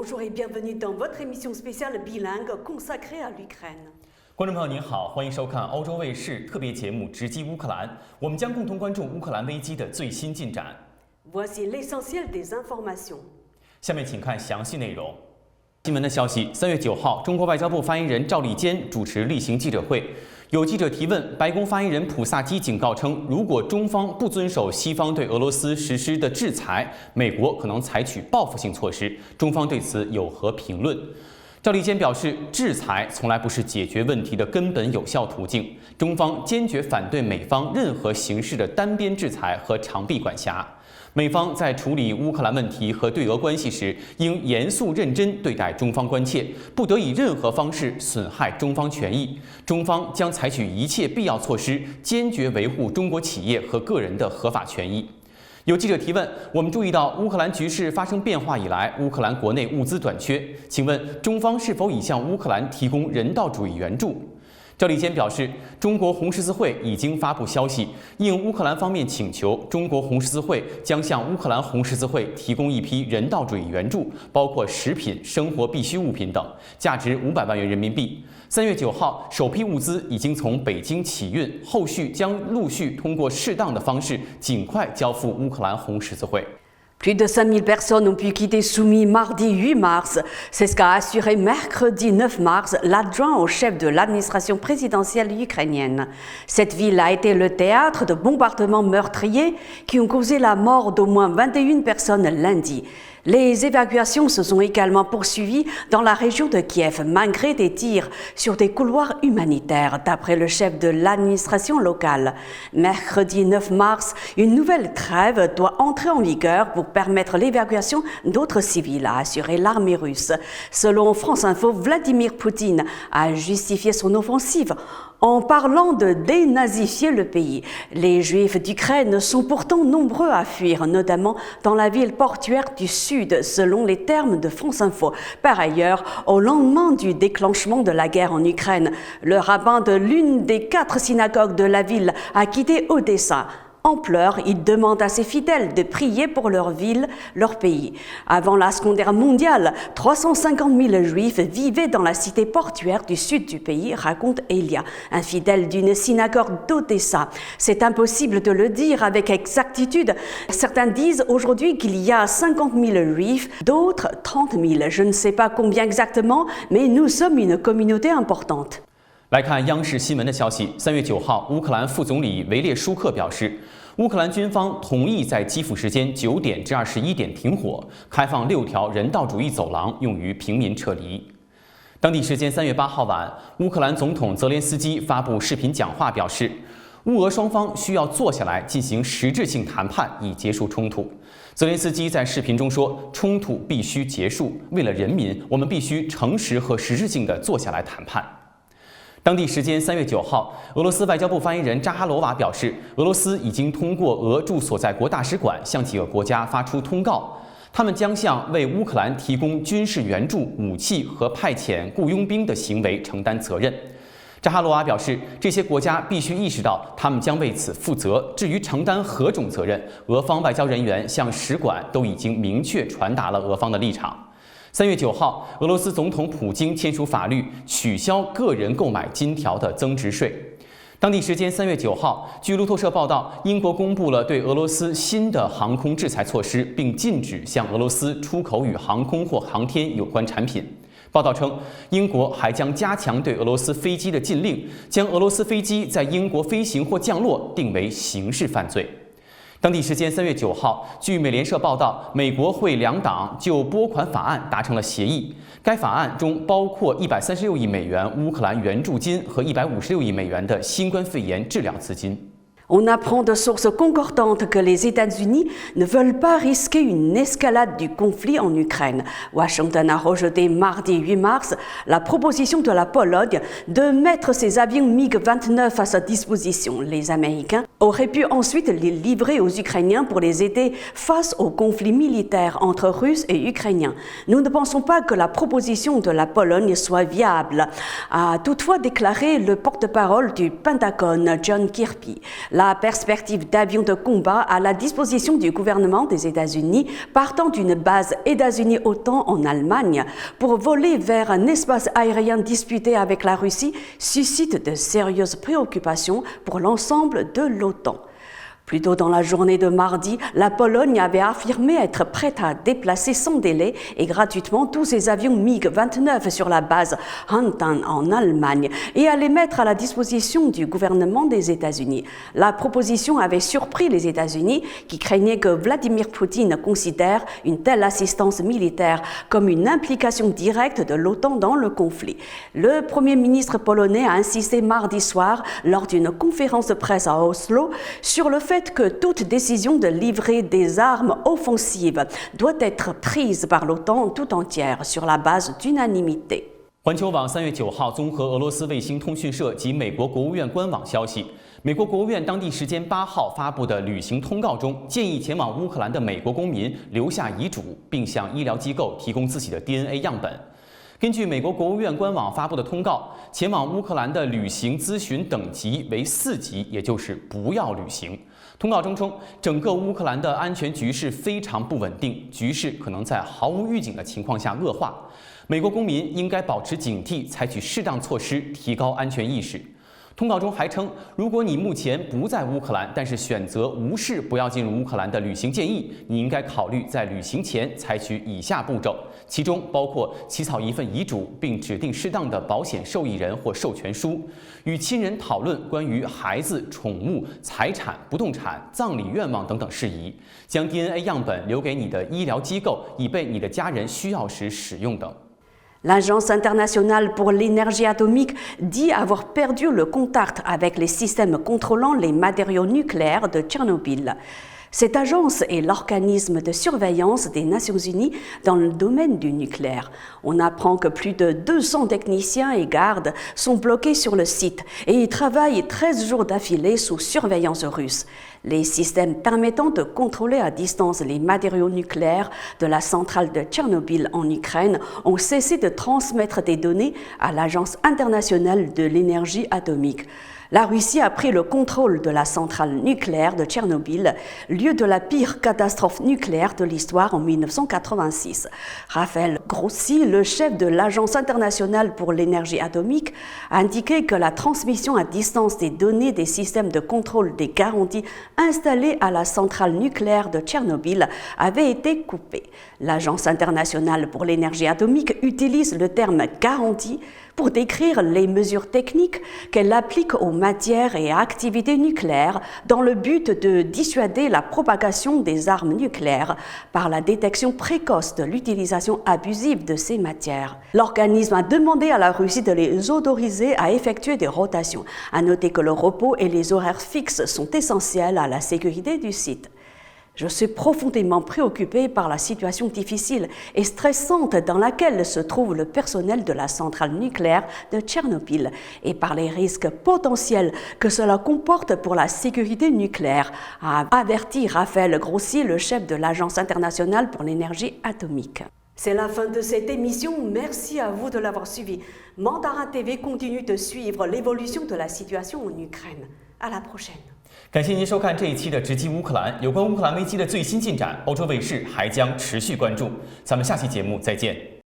Bonjour et bienvenue dans votre émission spéciale bilingue consacrée à l'Ukraine。观众朋友您好，欢迎收看欧洲卫视特别节目《直击乌克兰》，我们将共同关注乌克兰危机的最新进展。Voici l'essentiel des informations。下面请看详细内容。新闻的消息：3月9号，中国外交部发言人赵立坚主持例行记者会。有记者提问，白宫发言人普萨基警告称，如果中方不遵守西方对俄罗斯实施的制裁，美国可能采取报复性措施。中方对此有何评论？赵立坚表示，制裁从来不是解决问题的根本有效途径，中方坚决反对美方任何形式的单边制裁和长臂管辖。美方在处理乌克兰问题和对俄关系时，应严肃认真对待中方关切，不得以任何方式损害中方权益。中方将采取一切必要措施，坚决维护中国企业和个人的合法权益。有记者提问，我们注意到乌克兰局势发生变化以来，乌克兰国内物资短缺，请问中方是否已向乌克兰提供人道主义援助？赵立坚表示，中国红十字会已经发布消息，应乌克兰方面请求，中国红十字会将向乌克兰红十字会提供一批人道主义援助，包括食品、生活必需物品等，价值500万元人民币。3月9号，首批物资已经从北京起运，后续将陆续通过适当的方式尽快交付乌克兰红十字会。Plus de 5000 personnes ont pu quitter Soumy mardi 8 mars. C'est ce qu'a assuré mercredi 9 mars l'adjoint au chef de l'administration présidentielle ukrainienne. Cette ville a été le théâtre de bombardements meurtriers qui ont causé la mort d'au moins 21 personnes lundi. Les évacuations se sont également poursuivies dans la région de Kiev, malgré des tirs sur des couloirs humanitaires, d'après le chef de l'administration locale. Mercredi 9 mars, une nouvelle trêve doit entrer en vigueur pour permettre l'évacuation d'autres civils, a assuré l'armée russe. Selon France Info, Vladimir Poutine a justifié son offensive en parlant de dénazifier le pays. Les Juifs d'Ukraine sont pourtant nombreux à fuir, notamment dans la ville portuaire du Sud, selon les termes de France Info. Par ailleurs, au lendemain du déclenchement de la guerre en Ukraine, le rabbin de l'une des 4 synagogues de la ville a quitté Odessa. En pleurs, il demande à ses fidèles de prier pour leur ville, leur pays. Avant la Seconde Guerre mondiale, 350 000 Juifs vivaient dans la cité portuaire du sud du pays, raconte Elia, un fidèle d'une synagogue d'Odessa. C'est impossible de le dire avec exactitude. Certains disent aujourd'hui qu'il y a 50 000 Juifs, d'autres 30 000. Je ne sais pas combien exactement, mais nous sommes une communauté importante. 来看央视新闻的消息，3月9号，乌克兰副总理维列舒克表示，乌克兰军方同意在基辅时间9点至21点停火，开放6条人道主义走廊用于平民撤离。当地时间3月8号晚，乌克兰总统泽连斯基发布视频讲话，表示，乌俄双方需要坐下来进行实质性谈判，以结束冲突。泽连斯基在视频中说，冲突必须结束，为了人民，我们必须诚实和实质性地坐下来谈判。当地时间3月9号，俄罗斯外交部发言人扎哈罗娃表示，俄罗斯已经通过俄驻所在国大使馆向几个国家发出通告，他们将向为乌克兰提供军事援助、武器和派遣雇佣兵的行为承担责任。扎哈罗娃表示，这些国家必须意识到他们将为此负责。至于承担何种责任，俄方外交人员向使馆都已经明确传达了俄方的立场。3月9号，俄罗斯总统普京签署法律，取消个人购买金条的增值税。当地时间3月9号，据路透社报道，英国公布了对俄罗斯新的航空制裁措施，并禁止向俄罗斯出口与航空或航天有关产品。报道称，英国还将加强对俄罗斯飞机的禁令，将俄罗斯飞机在英国飞行或降落定为刑事犯罪。当地时间3月9号，据美联社报道，美国会两党就拨款法案达成了协议。该法案中包括136亿美元乌克兰援助金和156亿美元的新冠肺炎治疗资金。On apprend de sources concordantes que les États-Unis ne veulent pas risquer une escalade du conflit en Ukraine. Washington a rejeté mardi 8 mars la proposition de la Pologne de mettre ses avions MiG-29 à sa disposition. Les Américains auraient pu ensuite les livrer aux Ukrainiens pour les aider face au conflit militaire entre Russes et Ukrainiens. Nous ne pensons pas que la proposition de la Pologne soit viable, a toutefois déclaré le porte-parole du Pentagone, John Kirby. la perspective d'avions de combat à la disposition du gouvernement des États-Unis partant d'une base États-Unis-OTAN en Allemagne pour voler vers un espace aérien disputé avec la Russie suscite de sérieuses préoccupations pour l'ensemble de l'OTAN. Plus tôt dans la journée de mardi, la Pologne avait affirmé être prête à déplacer sans délai et gratuitement tous ses avions MiG-29 sur la base Hantan en Allemagne et à les mettre à la disposition du gouvernement des États-Unis. La proposition avait surpris les États-Unis qui craignaient que Vladimir Poutine considère une telle assistance militaire comme une implication directe de l'OTAN dans le conflit. Le Premier ministre polonais a insisté mardi soir lors d'une conférence de presse à Oslo sur le fait que toute décision de livrer des armes offensives doit être prise par l'OTAN tout entière sur la base d'unanimité. 环球网3月9号综合俄罗斯卫星通讯社及美国国务院官网消息，美国国务院当地时间8号发布的旅行通告中，建议前往乌克兰的美国公民留下遗嘱，并向医疗机构提供自己的 DNA 样本。根据美国国务院官网发布的通告，前往乌克兰的旅行咨询等级为4级，也就是不要旅行。通告中称，整个乌克兰的安全局势非常不稳定，局势可能在毫无预警的情况下恶化。美国公民应该保持警惕，采取适当措施，提高安全意识。通告中还称，如果你目前不在乌克兰，但是选择无视不要进入乌克兰的旅行建议，你应该考虑在旅行前采取以下步骤，其中包括起草一份遗嘱，并指定适当的保险受益人或授权书，与亲人讨论关于孩子、宠物、财产、不动产、葬礼愿望等等事宜，将 DNA 样本留给你的医疗机构，以备你的家人需要时使用等。L'Agence internationale pour l'énergie atomique dit avoir perdu le contact avec les systèmes contrôlant les matériaux nucléaires de Tchernobyl. Cette agence est l'organisme de surveillance des Nations Unies dans le domaine du nucléaire. On apprend que plus de 200 techniciens et gardes sont bloqués sur le site et y travaillent 13 jours d'affilée sous surveillance russe. Les systèmes permettant de contrôler à distance les matériaux nucléaires de la centrale de Tchernobyl en Ukraine ont cessé de transmettre des données à l'Agence internationale de l'énergie atomique. La Russie a pris le contrôle de la centrale nucléaire de Tchernobyl, lieu de la pire catastrophe nucléaire de l'histoire en 1986. Raphaël Grossi, le chef de l'Agence internationale pour l'énergie atomique, a indiqué que la transmission à distance des données des systèmes de contrôle des garanties installés à la centrale nucléaire de Tchernobyl avait été coupée. L'Agence internationale pour l'énergie atomique utilise le terme « garantie » pour décrire les mesures techniques qu'elle applique aux matières et activités nucléaires dans le but de dissuader la propagation des armes nucléaires par la détection précoce de l'utilisation abusive de ces matières. L'organisme a demandé à la Russie de les autoriser à effectuer des rotations. À noter que le repos et les horaires fixes sont essentiels à la sécurité du site. Je suis profondément préoccupée par la situation difficile et stressante dans laquelle se trouve le personnel de la centrale nucléaire de Tchernobyl et par les risques potentiels que cela comporte pour la sécurité nucléaire, a averti Raphaël Grossi, le chef de l'Agence internationale pour l'énergie atomique. C'est la fin de cette émission. Merci à vous de l'avoir suivi. Mandarin TV continue de suivre l'évolution de la situation en Ukraine. À la prochaine. 感谢您收看这一期的直击乌克兰。有关乌克兰危机的最新进展，欧洲卫视还将持续关注。咱们下期节目再见。